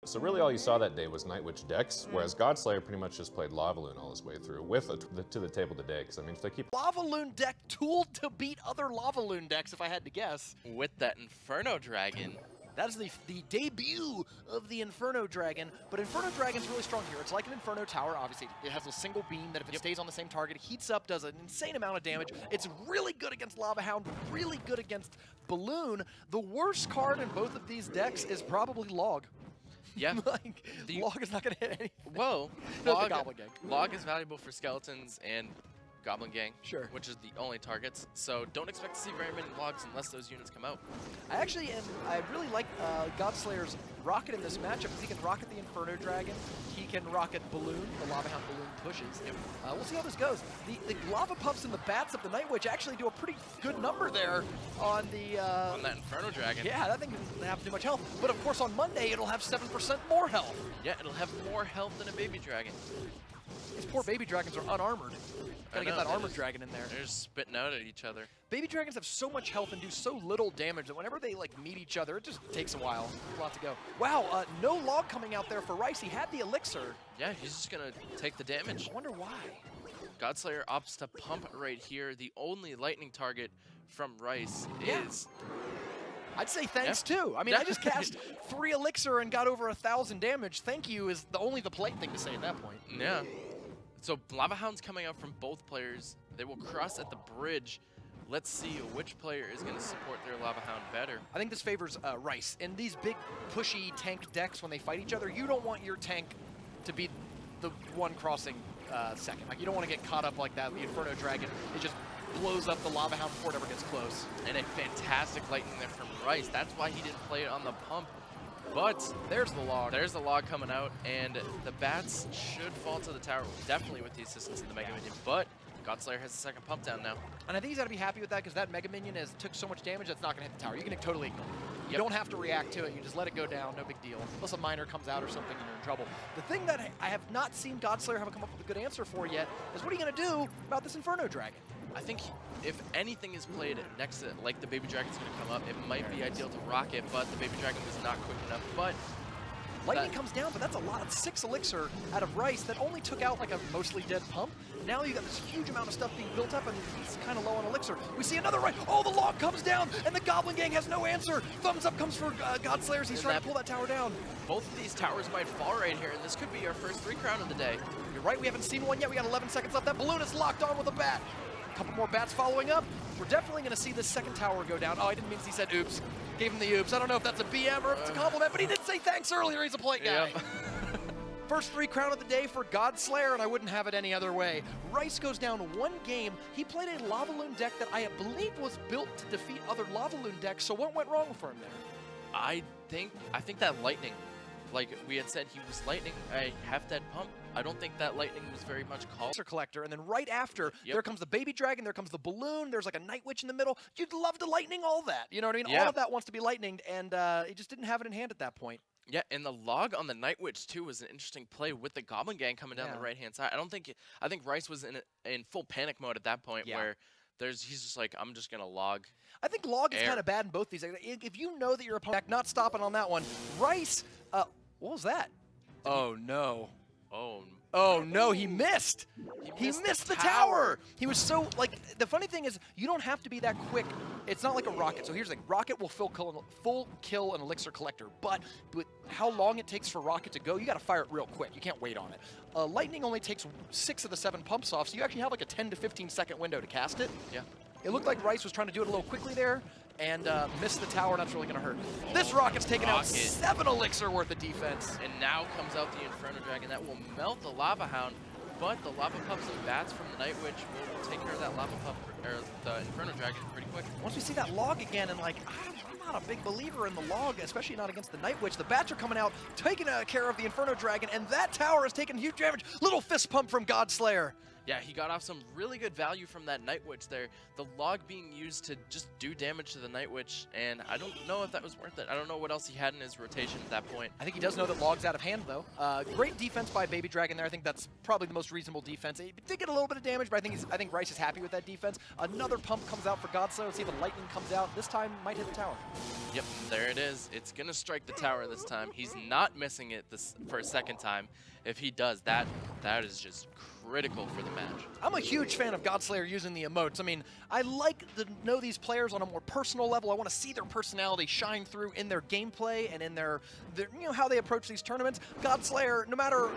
So really all you saw that day was Night Witch decks, whereas Godslayer pretty much just played Lava Loon all his way through, with to the table today, because I mean, if they keep... Lava Loon deck tooled to beat other Lava Loon decks, if I had to guess. With that Inferno Dragon. That is the debut of the Inferno Dragon, but Inferno Dragon's really strong here. It's like an Inferno Tower, obviously. It has a single beam that if it stays on the same target, heats up, does an insane amount of damage. It's really good against Lava Hound, really good against Balloon. The worst card in both of these decks is probably Log. Yeah. Like, Log is not going to hit anything. Whoa. The Goblin Gang. Log is valuable for Skeletons and Goblin Gang, sure, which is the only targets. So don't expect to see very many logs unless those units come out. I really like Godslayer's rocket in this matchup because he can rocket the Inferno Dragon, he can rocket Balloon, the Lava Hound Balloon pushes. We'll see how this goes. The Lava Puffs and the Bats of the Night Witch actually do a pretty good number there on the... on that Inferno Dragon. Yeah, that thing doesn't have too much health. But of course on Monday it'll have 7% more health. Yeah, it'll have more health than a Baby Dragon. These poor Baby Dragons are unarmored. Gotta get that armored dragon in there. They're just spitting out at each other. Baby dragons have so much health and do so little damage that whenever they like meet each other, it just takes a while. A lot to go. Wow, no log coming out there for Rice. He had the elixir. Yeah, he's just gonna take the damage. I wonder why. Godslayer opts to pump right here. The only lightning target from Rice is... I'd say thanks too. I mean, I just cast 3 elixir and got over 1,000 damage. Thank you is only the polite thing to say at that point. Yeah. So Lava Hound's coming out from both players. They will cross at the bridge. Let's see which player is going to support their Lava Hound better. I think this favors Rice. In these big, pushy tank decks, when they fight each other, you don't want your tank to be the one crossing second. Like, you don't want to get caught up like that. The Inferno Dragon, it just blows up the Lava Hound before it ever gets close. And a fantastic lightning there from Rice. That's why he didn't play it on the pump. But there's the log. There's the log coming out, and the Bats should fall to the tower, definitely with the assistance of the Mega Minion. But Godslayer has the second pump down now. And I think he's got to be happy with that because that Mega Minion took so much damage that's not going to hit the tower. You can totally ignore it. You don't have to react to it. You just let it go down. No big deal. Unless a miner comes out or something and you're in trouble. The thing that I have not seen Godslayer have come up with a good answer for yet is what are you going to do about this Inferno Dragon? I think if anything is played next to it, like the Baby Dragon's going to come up, it might be ideal to rock it, but the Baby Dragon was not quick enough. But lightning comes down, but that's a lot of 6 elixir out of Rice that only took out like a mostly dead pump. Now you got this huge amount of stuff being built up, and he's kind of low on elixir. We see another Rice. Oh, the log comes down, and the Goblin Gang has no answer. Thumbs up comes for Godslayers. He's trying to pull that tower down. Both of these towers might fall right here, and this could be our first 3 crown of the day. You're right, we haven't seen one yet. We got 11 seconds left. That balloon is locked on with a bat. Couple more bats following up. We're definitely going to see this second tower go down. Oh, I didn't mean he said oops. Gave him the oops. I don't know if that's a BM or if it's a compliment, but he did say thanks earlier. He's a polite guy. Yep. First 3 crown of the day for Godslayer, and I wouldn't have it any other way. Rice goes down 1 game. He played a Lava Loon deck that I believe was built to defeat other Lava Loon decks, so what went wrong for him there? I think that lightning, like we had said, he was lightning a half-dead pump. I don't think that lightning was very much called. Collector, and then right after, there comes the Baby Dragon, there comes the Balloon, there's like a Night Witch in the middle. You'd love to lightning all that, you know what I mean? Yeah. All of that wants to be lightninged, and he just didn't have it in hand at that point. Yeah, and the log on the Night Witch too was an interesting play with the Goblin Gang coming down the right-hand side. I think Rice was in full panic mode at that point where he's just like, I'm just gonna log. I think log is kind of bad in both these. If you know that your opponent not stopping on that one, Rice, what was that? Oh no. Oh no, he missed. He missed the tower. He was so, like, the funny thing is, you don't have to be that quick. It's not like a rocket. So here's the thing. Rocket will full kill an elixir collector, but with how long it takes for rocket to go, you got to fire it real quick. You can't wait on it. Lightning only takes 6 of the 7 pumps off, so you actually have like a 10 to 15 second window to cast it. Yeah. It looked like Rice was trying to do it a little quickly there and missed the tower, and that's really going to hurt. This rocket's taking out 7 elixir worth of defense. And now comes out the Inferno Dragon. That will melt the Lava Hound, but the Lava Puffs and Bats from the Night Witch will take care of that Lava Puff, or the Inferno Dragon pretty quick. Once we see that log again, and like, I'm not a big believer in the log, especially not against the Night Witch. The Bats are coming out, taking care of the Inferno Dragon, and that tower is taking huge damage. Little fist pump from Godslayer. Yeah, he got off some really good value from that Night Witch there. The log being used to just do damage to the Night Witch, and I don't know if that was worth it. I don't know what else he had in his rotation at that point. I think he does know that log's out of hand, though. Great defense by Baby Dragon there. I think that's probably the most reasonable defense. He did get a little bit of damage, but I think Rice is happy with that defense. Another pump comes out for Godslayer. Let's see if the lightning comes out. This time, might hit the tower. Yep, there it is. It's going to strike the tower this time. He's not missing it for a second time. If he does, that is just critical for the match. I'm a huge fan of Godslayer using the emotes. I mean, I like to know these players on a more personal level. I want to see their personality shine through in their gameplay and in their you know, how they approach these tournaments. Godslayer, no matter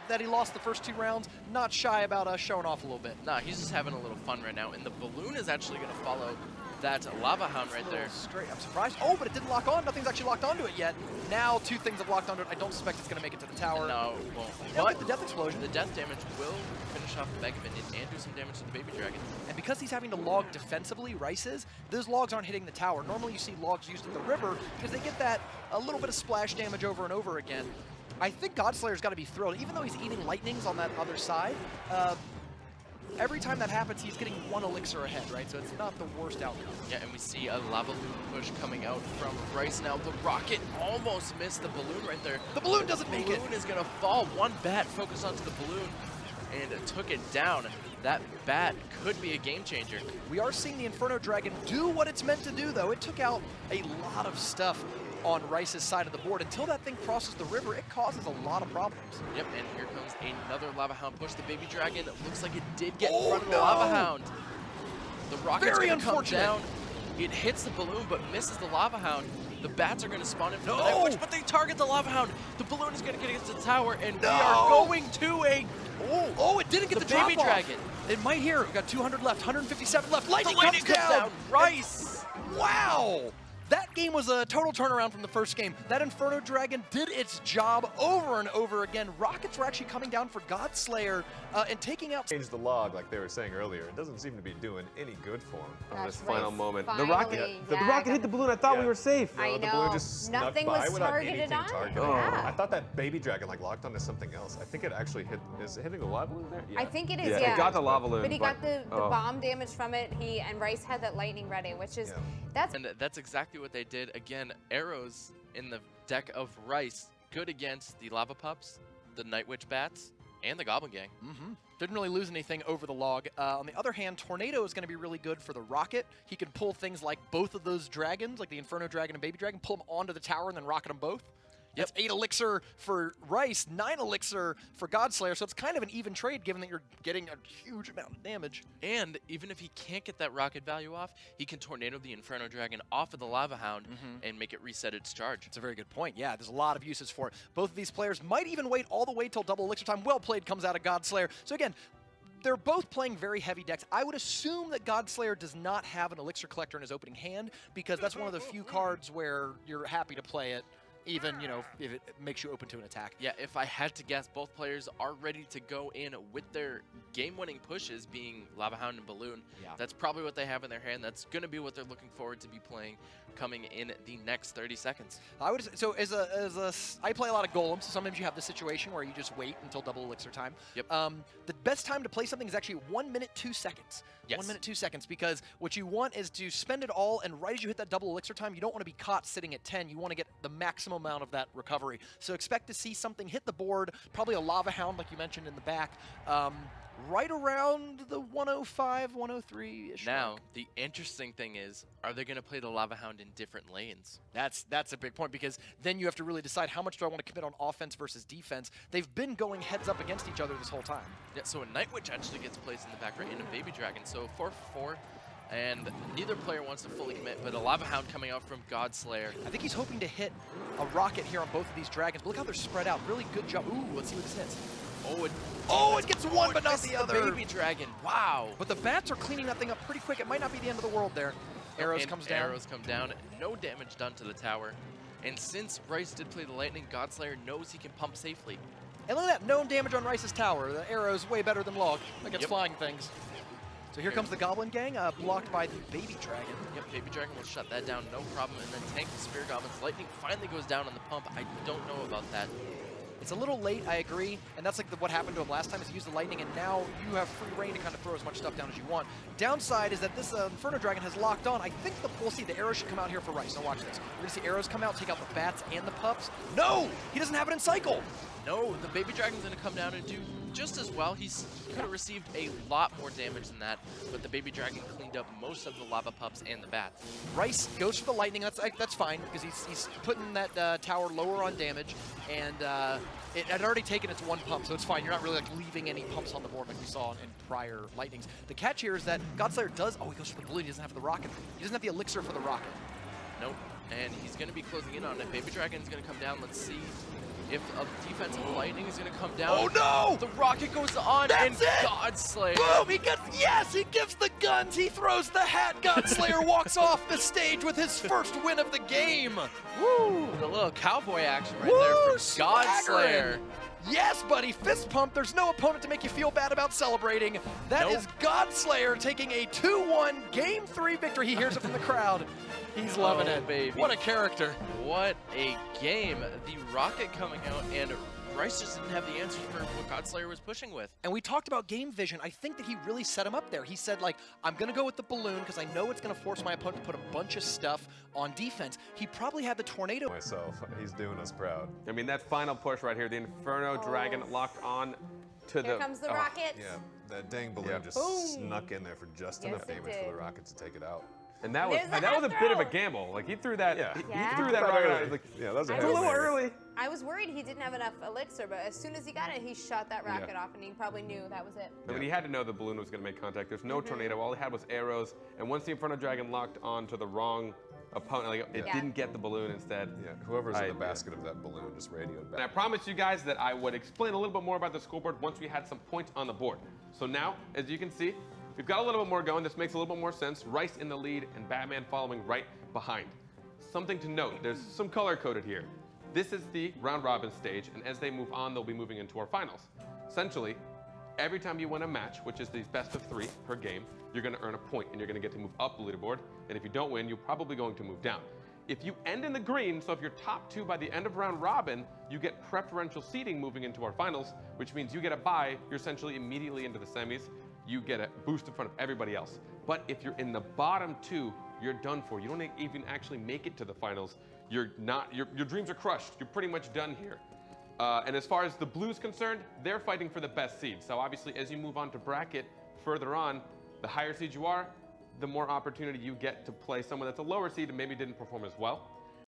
that he lost the first 2 rounds, not shy about showing off a little bit. Nah, he's just having a little fun right now, and the balloon is actually going to follow that Lava Hound right there. Straight. I'm surprised. Oh, but it didn't lock on. Nothing's actually locked onto it yet. Now 2 things have locked onto it. I don't suspect it's going to make it to the tower. No, it won't. But the death explosion. The death damage will finish off the Mega Minion and do some damage to the Baby Dragon. And because he's having to log defensively, Rice's, those logs aren't hitting the tower. Normally you see logs used at the river because they get that a little bit of splash damage over and over again. I think Godslayer's got to be thrilled. Even though he's eating lightnings on that other side, every time that happens, he's getting 1 elixir ahead, right? So it's not the worst outcome. Yeah, and we see a lava balloon push coming out from Rice now. The rocket almost missed the balloon right there. The balloon doesn't make it. The balloon is going to fall. 1 bat focused onto the balloon and it took it down. That bat could be a game changer. We are seeing the Inferno Dragon do what it's meant to do, though. It took out a lot of stuff on Rice's side of the board. Until that thing crosses the river, it causes a lot of problems. Yep, and here comes another Lava Hound push. The Baby Dragon looks like it did get in front of the Lava Hound. The rocket's going to come down. It hits the balloon, but misses the Lava Hound. The bats are going to spawn in from the Night Witch, but they target the Lava Hound. The balloon is going to get against the tower, and we are going to a... Oh, it didn't get the Baby Dragon. It might here. We've got 200 left, 157 left. Lightning comes down. Rice. Wow. That game was a total turnaround from the first game. That Inferno Dragon did its job over and over again. Rockets were actually coming down for Godslayer and taking out... Changed the log like they were saying earlier. It doesn't seem to be doing any good for him. On this final moment. Finally, the rocket hit the balloon. I thought we were safe. No, I the know. balloon just snuck Nothing by was without targeted anything on. targeted. Yeah. I thought that Baby Dragon like locked onto something else. I think it actually hit. Is it hitting the lava balloon there? Yeah. I think it is, Yeah, yeah. it got the lava balloon. But he got the bomb damage from it. And Rice had that lightning ready, which is that's exactly what they did. Again, arrows in the deck of Rice, good against the Lava Pups, the Night Witch Bats, and the Goblin Gang. Didn't really lose anything over the log. On the other hand, Tornado is going to be really good for the rocket. He can pull things like both of those dragons, like the Inferno Dragon and Baby Dragon, pull them onto the tower and then rocket them both. That's 8 elixir for Rice, 9 elixir for Godslayer, so it's kind of an even trade given that you're getting a huge amount of damage. And even if he can't get that rocket value off, he can Tornado the Inferno Dragon off of the Lava Hound and make it reset its charge. That's a very good point. Yeah, there's a lot of uses for it. Both of these players might even wait all the way till double elixir time. Well played comes out of Godslayer. So again, they're both playing very heavy decks. I would assume that Godslayer does not have an elixir collector in his opening hand because that's one of the few cards where you're happy to play it, even, you know, if it makes you open to an attack. Yeah, if I had to guess, both players are ready to go in with their game-winning pushes, being Lava Hound and Balloon. Yeah. That's probably what they have in their hand. That's going to be what they're looking forward to be playing coming in the next 30 seconds. I would so I play a lot of golems, so sometimes you have the situation where you just wait until double elixir time. Yep. The best time to play something is actually 1 minute 2 seconds. Yes. 1 minute 2 seconds, because what you want is to spend it all, and right as you hit that double elixir time, you don't want to be caught sitting at 10. You want to get the maximum amount of that recovery. So expect to see something hit the board, probably a Lava Hound like you mentioned in the back, right around the 105, 103-ish. Now, the interesting thing is, are they going to play the Lava Hound in different lanes? That's a big point, because then you have to really decide how much do I want to commit on offense versus defense. They've been going heads up against each other this whole time. Yeah, so a Night Witch actually gets placed in the back right, and a Baby Dragon. So 4-4, and neither player wants to fully commit, but a Lava Hound coming out from Godslayer. I think he's hoping to hit a rocket here on both of these dragons, but look how they're spread out. Really good job. Ooh, let's see what this hits. It gets one, but not the other. Baby Dragon, wow. But the bats are cleaning that thing up pretty quick. It might not be the end of the world there. Arrows comes down. Arrows come down. No damage done to the tower. And since Rice did play the Lightning, Godslayer knows he can pump safely. And look at that, no damage on Rice's tower. The arrow's way better than log against flying things. So here comes the Goblin Gang, blocked by the Baby Dragon. Yep, Baby Dragon will shut that down, no problem. And then tank the Spear Goblins. Lightning finally goes down on the pump. I don't know about that. It's a little late, I agree, and that's like what happened to him last time is he used the lightning, and now you have free reign to kind of throw as much stuff down as you want. Downside is that this Inferno Dragon has locked on. I think we'll see the arrows should come out here for Rice. Now watch this. We're going to see arrows come out, take out the bats and the pups. No! He doesn't have it in cycle! No, the Baby Dragon's going to come down and do just as well. He could have received a lot more damage than that, but the Baby Dragon cleaned up most of the lava pups and the bats. Rice goes for the lightning. That's fine, because he's putting that tower lower on damage, and it had already taken its one pump, so it's fine. You're not really like leaving any pumps on the board like we saw in prior lightnings. The catch here is that Godslayer does, he goes for the balloon. He doesn't have the rocket. He doesn't have the elixir for the rocket. Nope, and he's going to be closing in on it. Baby Dragon's going to come down. Let's see if a defensive lightning is going to come down. Oh no! The rocket goes on, and Godslayer. Boom! He gives the guns. He throws the hat. Godslayer walks off the stage with his first win of the game. Woo! The little cowboy action right there from Godslayer. Yes, buddy, fist pump. There's no opponent to make you feel bad about celebrating. That is Godslayer taking a 2-1 Game 3 victory. He hears it from the crowd. He's loving it, baby. What a character. What a game. The rocket coming out, and Rice just didn't have the answers for what Godslayer was pushing with. And we talked about game vision. I think that he really set him up there. He said, like, I'm going to go with the balloon because I know it's going to force my opponent to put a bunch of stuff on defense. He probably had the tornado. Myself, he's doing us proud. I mean, that final push right here, the Inferno Dragon locked on to Here comes the rocket. Yeah, that dang balloon just snuck in there for just enough damage for the rocket to take it out. And that was a bit of a gamble. Like he threw that. He threw that rocket right out. like, Yeah, that was a little early. I was worried he didn't have enough elixir, but as soon as he got it, he shot that rocket off, and he probably knew that was it. I mean, he had to know the balloon was going to make contact. There's no tornado. All he had was arrows. And once the Inferno Dragon locked on to the wrong opponent, like, it didn't get the balloon instead. Yeah, whoever's in the basket of that balloon just radioed back. And I promised you guys that I would explain a little bit more about the scoreboard once we had some points on the board. So now, as you can see, we've got a little bit more going. This makes a little bit more sense. Rice in the lead and Batman following right behind. Something to note, there's some color coded here. This is the round robin stage, and as they move on, they'll be moving into our finals. Essentially, every time you win a match, which is the best of 3 per game, you're gonna earn a point and you're gonna get to move up the leaderboard. And if you don't win, you're probably going to move down. If you end in the green, so if you're top 2 by the end of round robin, you get preferential seeding moving into our finals, which means you get a bye, you're essentially immediately into the semis. You get a boost in front of everybody else. But if you're in the bottom 2, you're done for. You don't even actually make it to the finals. Your dreams are crushed. You're pretty much done here. And as far as the Blues concerned, they're fighting for the best seed. So obviously, as you move on to bracket further on, the higher seed you are, the more opportunity you get to play someone that's a lower seed and maybe didn't perform as well.